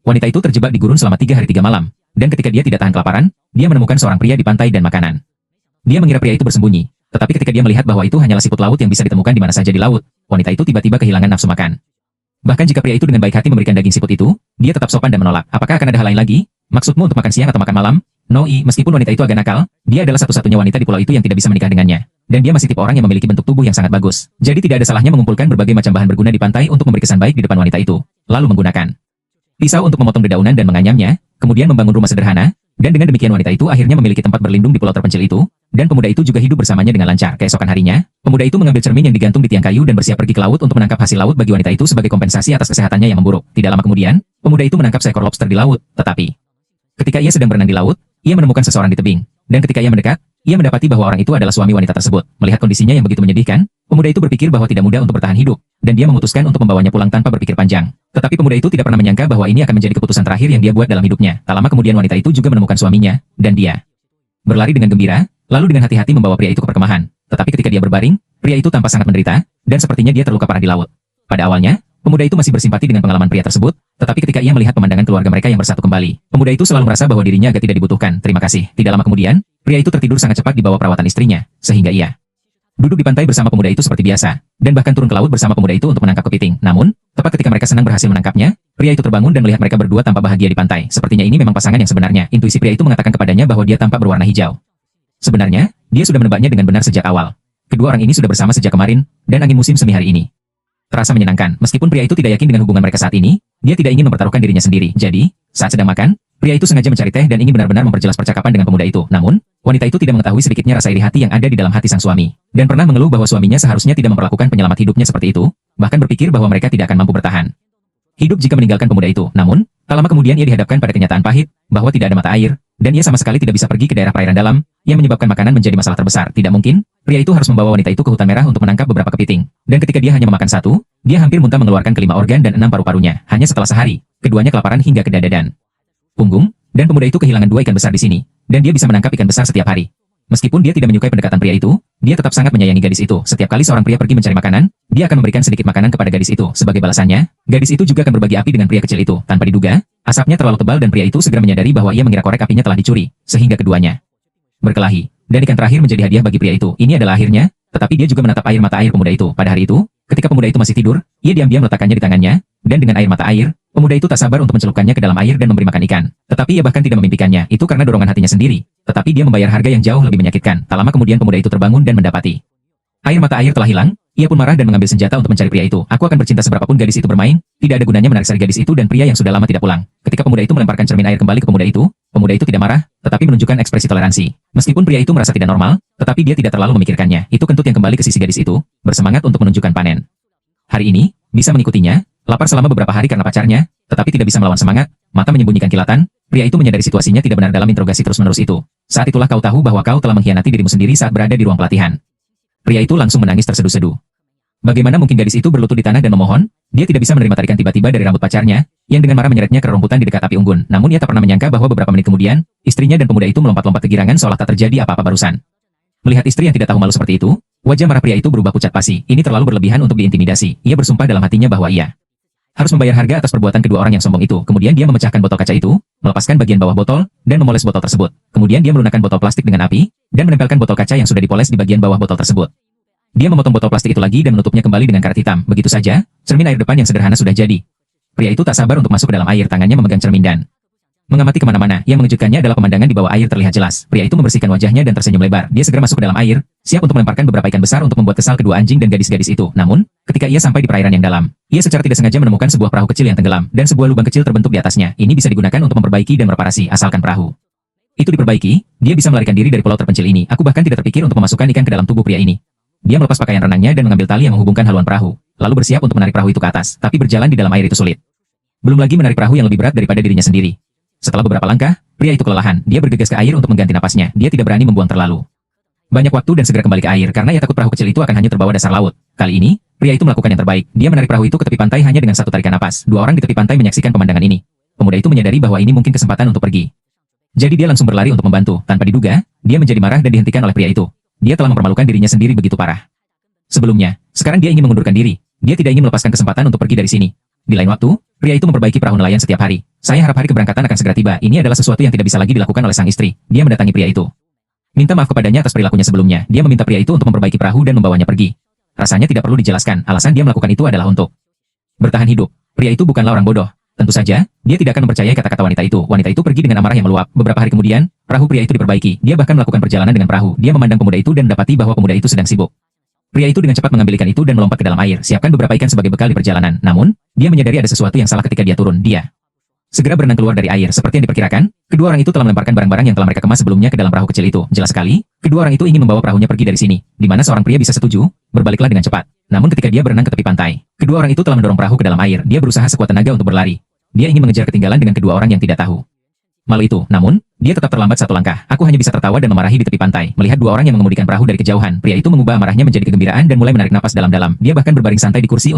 wanita itu terjebak di gurun selama 3 hari 3 malam, dan ketika dia tidak tahan kelaparan, dia menemukan seorang pria di pantai dan makanan. Dia mengira pria itu bersembunyi, tetapi ketika dia melihat bahwa itu hanyalah siput laut yang bisa ditemukan di mana saja di laut, wanita itu tiba-tiba kehilangan nafsu makan. Bahkan jika pria itu dengan baik hati memberikan daging siput itu, dia tetap sopan dan menolak. Apakah akan ada hal lain lagi? Maksudmu untuk makan siang atau makan malam? Meskipun wanita itu agak nakal, dia adalah satu-satunya wanita di pulau itu yang tidak bisa menikah dengannya. Dan dia masih tipe orang yang memiliki bentuk tubuh yang sangat bagus. Jadi tidak ada salahnya mengumpulkan berbagai macam bahan berguna di pantai untuk memberi kesan baik di depan wanita itu. Lalu menggunakan pisau untuk memotong dedaunan dan menganyamnya, kemudian membangun rumah sederhana, dan dengan demikian wanita itu akhirnya memiliki tempat berlindung di pulau terpencil itu, dan pemuda itu juga hidup bersamanya dengan lancar. Keesokan harinya, pemuda itu mengambil cermin yang digantung di tiang kayu dan bersiap pergi ke laut untuk menangkap hasil laut bagi wanita itu sebagai kompensasi atas kesehatannya yang memburuk. Tidak lama kemudian, pemuda itu menangkap seekor lobster di laut, tetapi ketika ia sedang berenang di laut, ia menemukan seseorang di tebing, dan ketika ia mendekat, ia mendapati bahwa orang itu adalah suami wanita tersebut. Melihat kondisinya yang begitu menyedihkan, pemuda itu berpikir bahwa tidak mudah untuk bertahan hidup, dan dia memutuskan untuk membawanya pulang tanpa berpikir panjang. Tetapi pemuda itu tidak pernah menyangka bahwa ini akan menjadi keputusan terakhir yang dia buat dalam hidupnya. Tak lama kemudian wanita itu juga menemukan suaminya, dan dia berlari dengan gembira, lalu dengan hati-hati membawa pria itu ke perkemahan. Tetapi ketika dia berbaring, pria itu tampak sangat menderita, dan sepertinya dia terluka parah di laut. Pada awalnya, pemuda itu masih bersimpati dengan pengalaman pria tersebut, tetapi ketika ia melihat pemandangan keluarga mereka yang bersatu kembali, pemuda itu selalu merasa bahwa dirinya agak tidak dibutuhkan. Terima kasih. Tidak lama kemudian, pria itu tertidur sangat cepat di bawah perawatan istrinya, sehingga ia duduk di pantai bersama pemuda itu seperti biasa, dan bahkan turun ke laut bersama pemuda itu untuk menangkap kepiting. Namun, tepat ketika mereka senang berhasil menangkapnya, pria itu terbangun dan melihat mereka berdua tampak bahagia di pantai. Sepertinya ini memang pasangan yang sebenarnya. Intuisi pria itu mengatakan kepadanya bahwa dia tampak berwarna hijau. Sebenarnya, dia sudah menebaknya dengan benar sejak awal. Kedua orang ini sudah bersama sejak kemarin, dan angin musim semi hari ini terasa menyenangkan. Meskipun pria itu tidak yakin dengan hubungan mereka saat ini, dia tidak ingin mempertaruhkan dirinya sendiri. Jadi, saat sedang makan, pria itu sengaja mencari teh dan ingin benar-benar memperjelas percakapan dengan pemuda itu. Namun, wanita itu tidak mengetahui sedikitnya rasa iri hati yang ada di dalam hati sang suami, dan pernah mengeluh bahwa suaminya seharusnya tidak memperlakukan penyelamat hidupnya seperti itu, bahkan berpikir bahwa mereka tidak akan mampu bertahan hidup jika meninggalkan pemuda itu. Namun, tak lama kemudian ia dihadapkan pada kenyataan pahit, bahwa tidak ada mata air, dan ia sama sekali tidak bisa pergi ke daerah perairan dalam, yang menyebabkan makanan menjadi masalah terbesar. Tidak mungkin, pria itu harus membawa wanita itu ke hutan merah untuk menangkap beberapa kepiting. Dan ketika dia hanya memakan satu, dia hampir muntah mengeluarkan kelima organ dan 6 paru-parunya. Hanya setelah sehari, keduanya kelaparan hingga ke dada dan punggung, dan pemuda itu kehilangan 2 ikan besar di sini, dan dia bisa menangkap ikan besar setiap hari. Meskipun dia tidak menyukai pendekatan pria itu, dia tetap sangat menyayangi gadis itu. Setiap kali seorang pria pergi mencari makanan, dia akan memberikan sedikit makanan kepada gadis itu. Sebagai balasannya, gadis itu juga akan berbagi api dengan pria kecil itu. Tanpa diduga, asapnya terlalu tebal dan pria itu segera menyadari bahwa ia mengira korek apinya telah dicuri, sehingga keduanya berkelahi. Dan ikan terakhir menjadi hadiah bagi pria itu. Ini adalah akhirnya, tetapi dia juga menatap air mata air pemuda itu. Pada hari itu, ketika pemuda itu masih tidur, ia diam-diam meletakkannya di tangannya, dan dengan air mata air, pemuda itu tak sabar untuk mencelupkannya ke dalam air dan memberi makan ikan. Tetapi ia bahkan tidak memimpikannya, itu karena dorongan hatinya sendiri. Tetapi dia membayar harga yang jauh lebih menyakitkan. Tak lama kemudian pemuda itu terbangun dan mendapati air mata air telah hilang. Ia pun marah dan mengambil senjata untuk mencari pria itu. Aku akan bercinta seberapapun gadis itu bermain, tidak ada gunanya menarik sari gadis itu dan pria yang sudah lama tidak pulang. Ketika pemuda itu melemparkan cermin air kembali ke pemuda itu tidak marah, tetapi menunjukkan ekspresi toleransi. Meskipun pria itu merasa tidak normal, tetapi dia tidak terlalu memikirkannya. Itu kentut yang kembali ke sisi gadis itu, bersemangat untuk menunjukkan panen. Hari ini, bisa mengikutinya, lapar selama beberapa hari karena pacarnya, tetapi tidak bisa melawan semangat, mata menyembunyikan kilatan, pria itu menyadari situasinya tidak benar dalam interogasi terus-menerus itu. Saat itulah kau tahu bahwa kau telah mengkhianati dirimu sendiri saat berada di ruang pelatihan. Pria itu langsung menangis terseduh-seduh. Bagaimana mungkin gadis itu berlutut di tanah dan memohon? Dia tidak bisa menerima tarikan tiba-tiba dari rambut pacarnya, yang dengan marah menyeretnya ke rerumputan di dekat api unggun. Namun ia tak pernah menyangka bahwa beberapa menit kemudian, istrinya dan pemuda itu melompat-lompat kegirangan seolah tak terjadi apa-apa barusan. Melihat istri yang tidak tahu malu seperti itu, wajah marah pria itu berubah pucat pasi. Ini terlalu berlebihan untuk diintimidasi. Ia bersumpah dalam hatinya bahwa ia harus membayar harga atas perbuatan kedua orang yang sombong itu. Kemudian dia memecahkan botol kaca itu, melepaskan bagian bawah botol, dan memoles botol tersebut. Kemudian dia melunakkan botol plastik dengan api, dan menempelkan botol kaca yang sudah dipoles di bagian bawah botol tersebut. Dia memotong botol plastik itu lagi dan menutupnya kembali dengan karet hitam. Begitu saja, cermin air depan yang sederhana sudah jadi. Pria itu tak sabar untuk masuk ke dalam air, tangannya memegang cermin dan mengamati kemana-mana. Yang mengejutkannya adalah pemandangan di bawah air terlihat jelas. Pria itu membersihkan wajahnya dan tersenyum lebar. Dia segera masuk ke dalam air, siap untuk melemparkan beberapa ikan besar untuk membuat kesal kedua anjing dan gadis-gadis itu. Namun, ketika ia sampai di perairan yang dalam, ia secara tidak sengaja menemukan sebuah perahu kecil yang tenggelam, dan sebuah lubang kecil terbentuk di atasnya. Ini bisa digunakan untuk memperbaiki dan mereparasi, asalkan perahu itu diperbaiki, dia bisa melarikan diri dari pulau terpencil ini. Aku bahkan tidak terpikir untuk memasukkan ikan ke dalam tubuh pria ini. Dia melepas pakaian renangnya dan mengambil tali yang menghubungkan haluan perahu, lalu bersiap untuk menarik perahu itu ke atas, tapi berjalan di dalam air itu sulit. Belum lagi menarik perahu yang lebih berat daripada dirinya sendiri. Setelah beberapa langkah, pria itu kelelahan. Dia bergegas ke air untuk mengganti napasnya. Dia tidak berani membuang terlalu banyak waktu dan segera kembali ke air karena ia takut perahu kecil itu akan hanyut terbawa dasar laut. Kali ini, pria itu melakukan yang terbaik. Dia menarik perahu itu ke tepi pantai hanya dengan satu tarikan napas. Dua orang di tepi pantai menyaksikan pemandangan ini. Pemuda itu menyadari bahwa ini mungkin kesempatan untuk pergi. Jadi dia langsung berlari untuk membantu. Tanpa diduga, dia menjadi marah dan dihentikan oleh pria itu. Dia telah mempermalukan dirinya sendiri begitu parah. Sebelumnya, sekarang dia ingin mengundurkan diri. Dia tidak ingin melepaskan kesempatan untuk pergi dari sini. Di lain waktu, Pria itu memperbaiki perahu nelayan setiap hari. Saya harap hari keberangkatan akan segera tiba. Ini adalah sesuatu yang tidak bisa lagi dilakukan oleh sang istri. Dia mendatangi pria itu. Minta maaf kepadanya atas perilakunya sebelumnya. Dia meminta pria itu untuk memperbaiki perahu dan membawanya pergi. Rasanya tidak perlu dijelaskan. Alasan dia melakukan itu adalah untuk bertahan hidup. Pria itu bukanlah orang bodoh. Tentu saja, dia tidak akan mempercayai kata-kata wanita itu. Wanita itu pergi dengan amarah yang meluap. Beberapa hari kemudian, perahu pria itu diperbaiki. Dia bahkan melakukan perjalanan dengan perahu. Dia memandang pemuda itu dan mendapati bahwa pemuda itu sedang sibuk. Pria itu dengan cepat mengambil ikan itu dan melompat ke dalam air. Siapkan beberapa ikan sebagai bekal di perjalanan. Namun, dia menyadari ada sesuatu yang salah ketika dia turun. Dia segera berenang keluar dari air. Seperti yang diperkirakan, kedua orang itu telah melemparkan barang-barang yang telah mereka kemas sebelumnya ke dalam perahu kecil itu. Jelas sekali, kedua orang itu ingin membawa perahunya pergi dari sini. Di mana seorang pria bisa setuju, berbaliklah dengan cepat. Namun ketika dia berenang ke tepi pantai, kedua orang itu telah mendorong perahu ke dalam air. Dia berusaha sekuat tenaga untuk berlari. Dia ingin mengejar ketinggalan dengan kedua orang yang tidak tahu malu itu. Namun, dia tetap terlambat satu langkah. Aku hanya bisa tertawa dan memarahi di tepi pantai. Melihat dua orang yang mengemudikan perahu dari kejauhan, pria itu mengubah amarahnya menjadi kegembiraan dan mulai menarik napas dalam-dalam. Dia bahkan berbaring santai di kursi